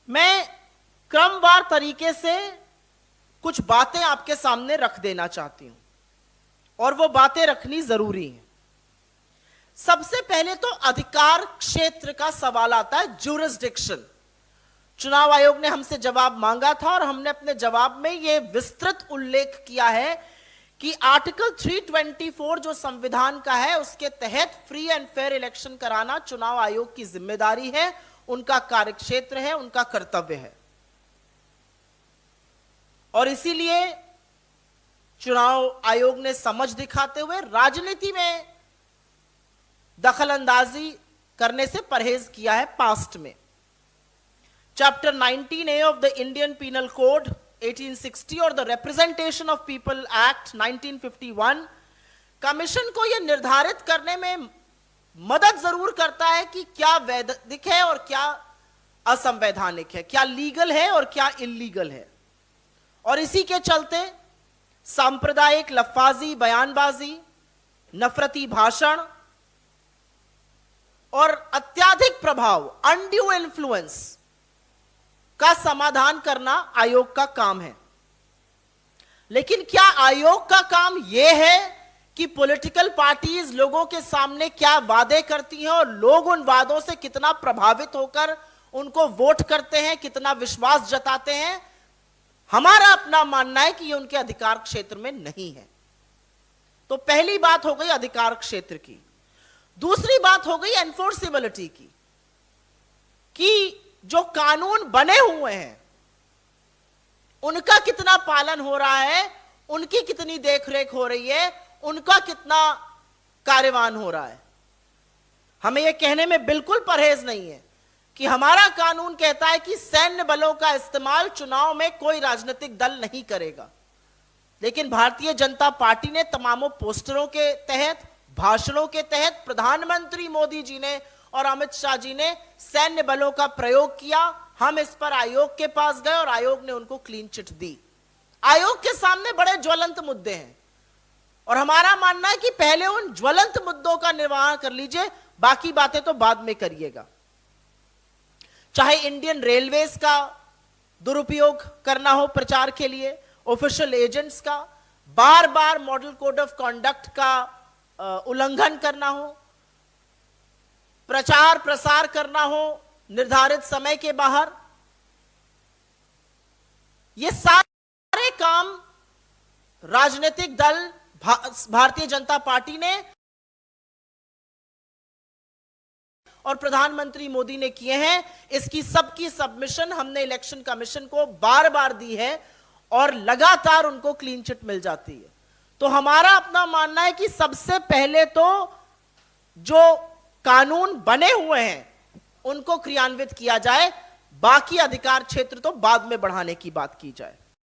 मैं क्रमवार तरीके से कुछ बातें आपके सामने रख देना चाहती हूं और वो बातें रखनी जरूरी है। सबसे पहले तो अधिकार क्षेत्र का सवाल आता है, ज्यूरिसडिक्शन। चुनाव आयोग ने हमसे जवाब मांगा था और हमने अपने जवाब में यह विस्तृत उल्लेख किया है कि आर्टिकल 324 जो संविधान का है उसके तहत फ्री एंड फेयर इलेक्शन कराना चुनाव आयोग की जिम्मेदारी है, उनका कार्यक्षेत्र है, उनका कर्तव्य है। और इसीलिए चुनाव आयोग ने समझ दिखाते हुए राजनीति में दखल अंदाजी करने से परहेज किया है पास्ट में। Chapter 19A of the Indian Penal Code 1860 और the Representation of People Act 1951 commission को यह निर्धारित करने में मदद जरूर करता है कि क्या वैधानिक है और क्या असंवैधानिक है, क्या लीगल है और क्या इल्लीगल है। और इसी के चलते सांप्रदायिक लफ्फाजी, बयानबाजी, नफरती भाषण और अत्यधिक प्रभाव, अनड्यू इन्फ्लुएंस का समाधान करना आयोग का काम है। लेकिन क्या आयोग का काम यह है कि पॉलिटिकल पार्टीज लोगों के सामने क्या वादे करती हैं और लोग उन वादों से कितना प्रभावित होकर उनको वोट करते हैं, कितना विश्वास जताते हैं? हमारा अपना मानना है कि यह उनके अधिकार क्षेत्र में नहीं है। तो पहली बात हो गई अधिकार क्षेत्र की। दूसरी बात हो गई एनफोर्सेबिलिटी की, कि जो कानून बने हुए हैं उनका कितना पालन हो रहा है, उनकी कितनी देखरेख हो रही है, उनका कितना कार्यवान हो रहा है। हमें यह कहने में बिल्कुल परहेज नहीं है कि हमारा कानून कहता है कि सैन्य बलों का इस्तेमाल चुनाव में कोई राजनीतिक दल नहीं करेगा। लेकिन भारतीय जनता पार्टी ने तमामों पोस्टरों के तहत, भाषणों के तहत प्रधानमंत्री मोदी जी ने और अमित शाह जी ने सैन्य बलों का प्रयोग किया। हम इस पर आयोग के पास गए और आयोग ने उनको क्लीन चिट दी। आयोग के सामने बड़े ज्वलंत मुद्दे हैं और हमारा मानना है कि पहले उन ज्वलंत मुद्दों का निर्वहन कर लीजिए, बाकी बातें तो बाद में करिएगा। चाहे इंडियन रेलवेज का दुरुपयोग करना हो प्रचार के लिए, ऑफिशियल एजेंट्स का बार बार मॉडल कोड ऑफ कॉन्डक्ट का उल्लंघन करना हो, प्रचार प्रसार करना हो निर्धारित समय के बाहर, ये सारे काम राजनीतिक दल भारतीय जनता पार्टी ने और प्रधानमंत्री मोदी ने किए हैं। इसकी सबकी सबमिशन हमने इलेक्शन कमीशन को बार बार दी है और लगातार उनको क्लीन चिट मिल जाती है। तो हमारा अपना मानना है कि सबसे पहले तो जो कानून बने हुए हैं उनको क्रियान्वित किया जाए, बाकी अधिकार क्षेत्र तो बाद में बढ़ाने की बात की जाए।